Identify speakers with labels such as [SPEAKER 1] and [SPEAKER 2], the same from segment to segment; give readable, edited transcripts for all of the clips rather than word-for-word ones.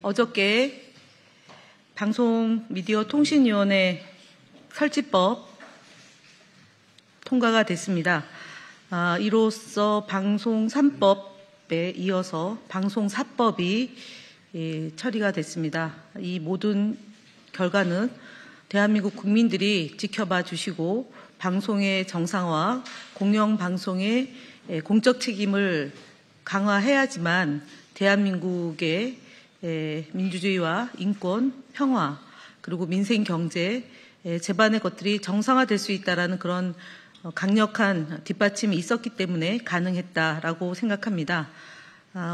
[SPEAKER 1] 어저께 방송미디어통신위원회 설치법 통과가 됐습니다. 이로써 방송 3법에 이어서 방송 4법이 처리가 됐습니다. 이 모든 결과는 대한민국 국민들이 지켜봐 주시고 방송의 정상화, 공영방송의 공적 책임을 강화해야지만 대한민국의 민주주의와 인권, 평화, 그리고 민생 경제, 제반의 것들이 정상화될 수 있다라는 그런 강력한 뒷받침이 있었기 때문에 가능했다라고 생각합니다.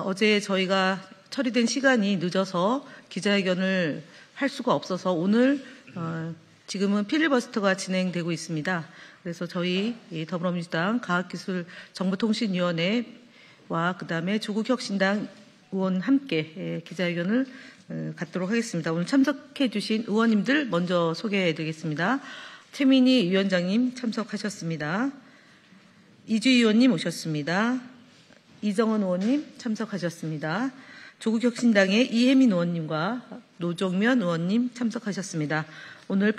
[SPEAKER 1] 어제 저희가 처리된 시간이 늦어서 기자회견을 할 수가 없어서 오늘 지금은 필리버스터가 진행되고 있습니다. 그래서 저희 더불어민주당 과학기술정보통신위원회와 그다음에 조국혁신당 의원 함께 기자회견을 갖도록 하겠습니다. 오늘 참석해 주신 의원님들 먼저 소개해 드리겠습니다. 최민희 위원장님 참석하셨습니다. 이주희 의원님 오셨습니다. 이정은 의원님 참석하셨습니다. 조국혁신당의 이혜민 의원님과 노정면 의원님 참석하셨습니다. 오늘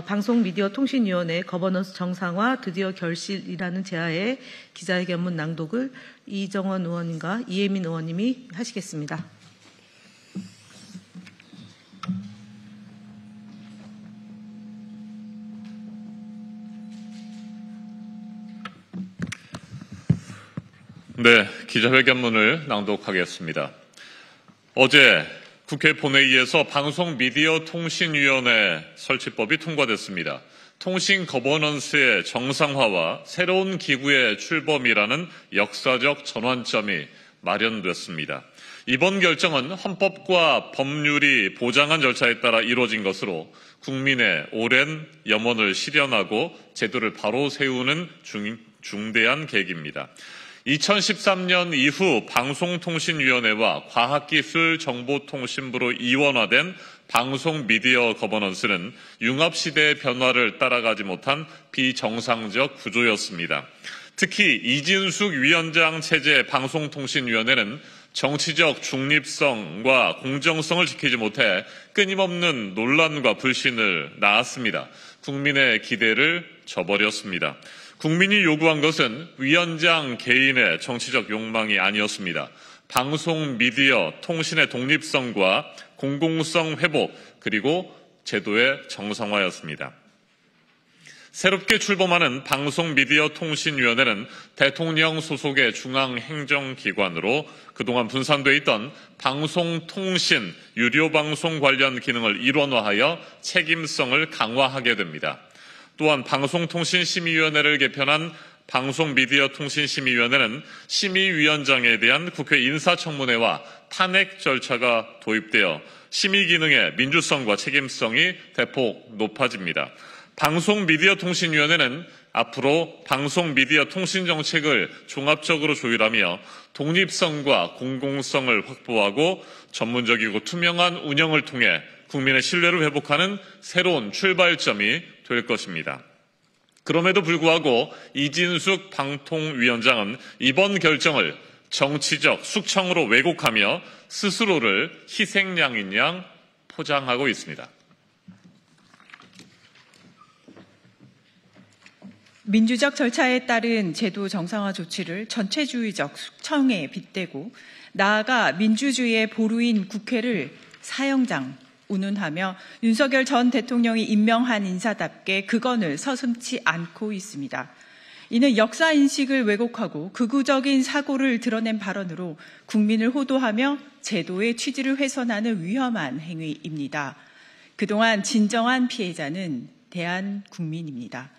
[SPEAKER 1] 방송미디어통신위원회 거버넌스 정상화 드디어 결실이라는 제하에 기자회견문 낭독을 이정원 의원님과 이혜민 의원님이 하시겠습니다.
[SPEAKER 2] 네, 기자회견문을 낭독하겠습니다. 어제 국회 본회의에서 방송미디어통신위원회 설치법이 통과됐습니다. 통신 거버넌스의 정상화와 새로운 기구의 출범이라는 역사적 전환점이 마련됐습니다. 이번 결정은 헌법과 법률이 보장한 절차에 따라 이루어진 것으로 국민의 오랜 염원을 실현하고 제도를 바로 세우는 중대한 계기입니다. 2013년 이후 방송통신위원회와 과학기술정보통신부로 이원화된 방송미디어 거버넌스는 융합시대의 변화를 따라가지 못한 비정상적 구조였습니다. 특히 이진숙 위원장 체제 방송통신위원회는 정치적 중립성과 공정성을 지키지 못해 끊임없는 논란과 불신을 낳았습니다. 국민의 기대를 저버렸습니다. 국민이 요구한 것은 위원장 개인의 정치적 욕망이 아니었습니다. 방송, 미디어, 통신의 독립성과 공공성 회복, 그리고 제도의 정상화였습니다. 새롭게 출범하는 방송미디어통신위원회는 대통령 소속의 중앙행정기관으로 그동안 분산돼 있던 방송통신, 유료방송 관련 기능을 일원화하여 책임성을 강화하게 됩니다. 또한 방송통신심의위원회를 개편한 방송미디어통신심의위원회는 심의위원장에 대한 국회 인사청문회와 탄핵 절차가 도입되어 심의 기능의 민주성과 책임성이 대폭 높아집니다. 방송미디어통신위원회는 앞으로 방송미디어통신정책을 종합적으로 조율하며 독립성과 공공성을 확보하고 전문적이고 투명한 운영을 통해 국민의 신뢰를 회복하는 새로운 출발점이 될 것입니다. 그럼에도 불구하고 이진숙 방통위원장은 이번 결정을 정치적 숙청으로 왜곡하며 스스로를 희생양인 양 포장하고 있습니다.
[SPEAKER 3] 민주적 절차에 따른 제도 정상화 조치를 전체주의적 숙청에 빗대고 나아가 민주주의의 보루인 국회를 사형장, 운운하며 윤석열 전 대통령이 임명한 인사답게 그건을 서슴지 않고 있습니다. 이는 역사인식을 왜곡하고 극우적인 사고를 드러낸 발언으로 국민을 호도하며 제도의 취지를 훼손하는 위험한 행위입니다. 그동안 진정한 피해자는 대한국민입니다.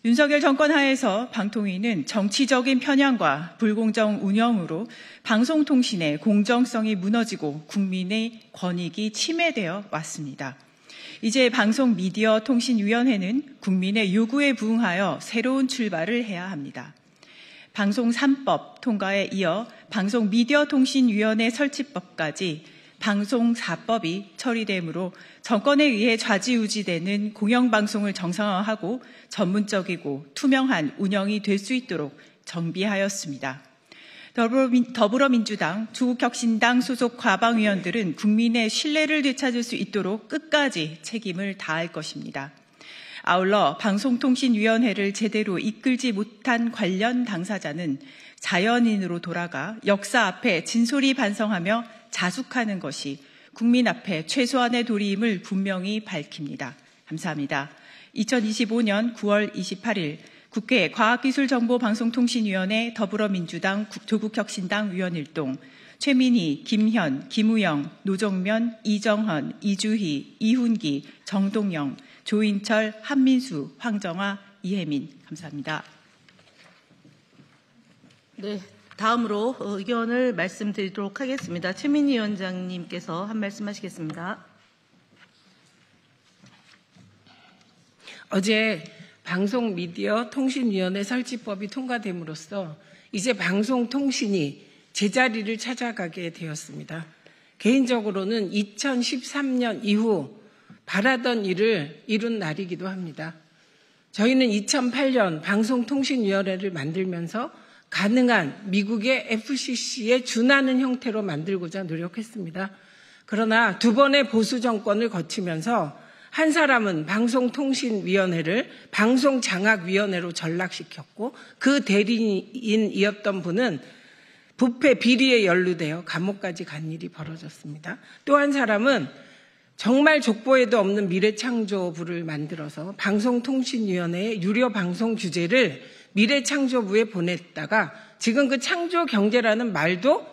[SPEAKER 3] 윤석열 정권 하에서 방통위는 정치적인 편향과 불공정 운영으로 방송통신의 공정성이 무너지고 국민의 권익이 침해되어 왔습니다. 이제 방송미디어통신위원회는 국민의 요구에 부응하여 새로운 출발을 해야 합니다. 방송 3법 통과에 이어 방송미디어통신위원회 설치법까지 방송 4법이 처리되므로 정권에 의해 좌지우지되는 공영방송을 정상화하고 전문적이고 투명한 운영이 될 수 있도록 정비하였습니다. 더불어민주당, 조국혁신당 소속 과방위원들은 국민의 신뢰를 되찾을 수 있도록 끝까지 책임을 다할 것입니다. 아울러 방송통신위원회를 제대로 이끌지 못한 관련 당사자는 자연인으로 돌아가 역사 앞에 진솔히 반성하며 자숙하는 것이 국민 앞에 최소한의 도리임을 분명히 밝힙니다. 감사합니다. 2025년 9월 28일 국회 과학기술정보방송통신위원회 더불어민주당 조국혁신당 위원일동 최민희, 김현, 김우영, 노정면, 이정헌, 이주희, 이훈기, 정동영, 조인철, 한민수, 황정화, 이혜민. 감사합니다.
[SPEAKER 1] 네, 다음으로 의견을 말씀드리도록 하겠습니다. 최민희 위원장님께서 한 말씀 하시겠습니다.
[SPEAKER 4] 어제 방송미디어통신위원회 설치법이 통과됨으로써 이제 방송통신이 제자리를 찾아가게 되었습니다. 개인적으로는 2013년 이후 바라던 일을 이룬 날이기도 합니다. 저희는 2008년 방송통신위원회를 만들면서 가능한 미국의 FCC에 준하는 형태로 만들고자 노력했습니다. 그러나 두 번의 보수 정권을 거치면서 한 사람은 방송통신위원회를 방송장악위원회로 전락시켰고 그 대리인이었던 분은 부패 비리에 연루되어 감옥까지 간 일이 벌어졌습니다. 또 한 사람은 정말 족보에도 없는 미래창조부를 만들어서 방송통신위원회의 유료 방송 규제를 미래창조부에 보냈다가 지금 그 창조경제라는 말도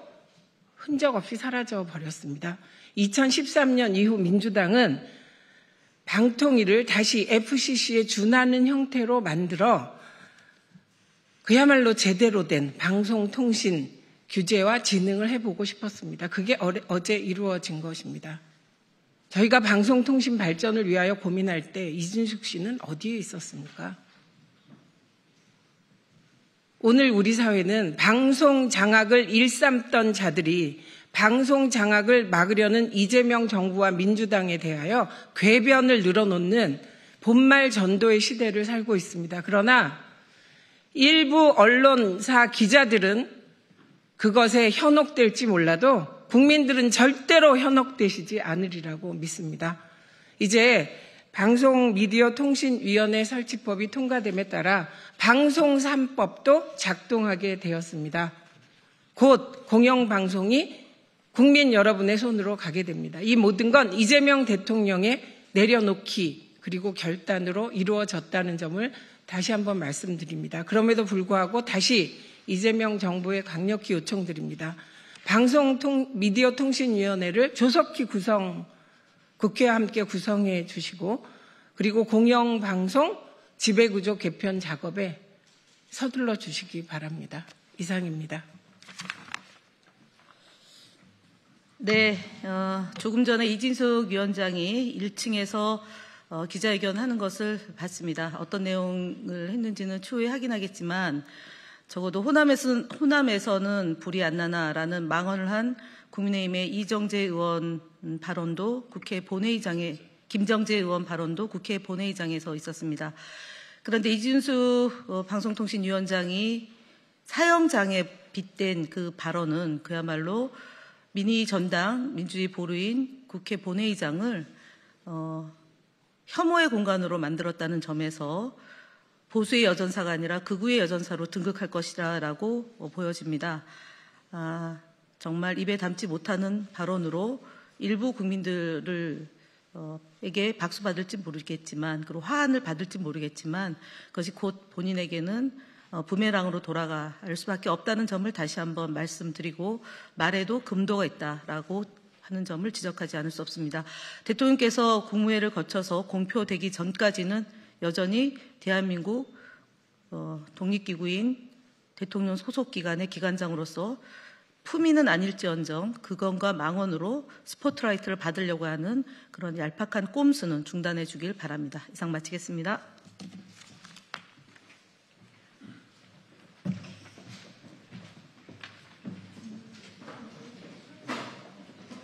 [SPEAKER 4] 흔적 없이 사라져 버렸습니다. 2013년 이후 민주당은 방통위를 다시 FCC에 준하는 형태로 만들어 그야말로 제대로 된 방송통신 규제와 진흥을 해보고 싶었습니다. 그게 어제 이루어진 것입니다. 저희가 방송통신 발전을 위하여 고민할 때 이준숙 씨는 어디에 있었습니까? 오늘 우리 사회는 방송 장악을 일삼던 자들이 방송 장악을 막으려는 이재명 정부와 민주당에 대하여 궤변을 늘어놓는 본말 전도의 시대를 살고 있습니다. 그러나 일부 언론사 기자들은 그것에 현혹될지 몰라도 국민들은 절대로 현혹되시지 않으리라고 믿습니다. 이제 방송미디어통신위원회 설치법이 통과됨에 따라 방송 3법도 작동하게 되었습니다. 곧 공영방송이 국민 여러분의 손으로 가게 됩니다. 이 모든 건 이재명 대통령의 내려놓기 그리고 결단으로 이루어졌다는 점을 다시 한번 말씀드립니다. 그럼에도 불구하고 다시 이재명 정부에 강력히 요청드립니다. 미디어통신위원회를 조속히 국회와 함께 구성해 주시고 그리고 공영방송 지배구조 개편 작업에 서둘러 주시기 바랍니다. 이상입니다.
[SPEAKER 1] 네, 조금 전에 이진숙 위원장이 1층에서 기자회견하는 것을 봤습니다. 어떤 내용을 했는지는 추후에 확인하겠지만 적어도 호남에서는 불이 안 나나라는 망언을 한 국민의힘의 이정재 의원 발언도 국회 본회의장에 김정재 의원 발언도 국회 본회의장에서 있었습니다. 그런데 이준수 방송통신위원장이 사형장에 빗댄 그 발언은 그야말로 민의 전당 민주주의 보루인 국회 본회의장을 혐오의 공간으로 만들었다는 점에서 보수의 여전사가 아니라 극우의 여전사로 등극할 것이라고 보여집니다. 정말 입에 담지 못하는 발언으로 일부 국민들을 에게 박수 받을지 모르겠지만 그리고 화환을 받을지 모르겠지만 그것이 곧 본인에게는 부메랑으로 돌아갈 수밖에 없다는 점을 다시 한번 말씀드리고 말에도 금도가 있다라고 하는 점을 지적하지 않을 수 없습니다. 대통령께서 국무회를 거쳐서 공표되기 전까지는 여전히 대한민국 독립기구인 대통령 소속기관의 기관장으로서 품위는 아닐지언정 그건과 망언으로 스포트라이트를 받으려고 하는 그런 얄팍한 꼼수는 중단해 주길 바랍니다. 이상 마치겠습니다.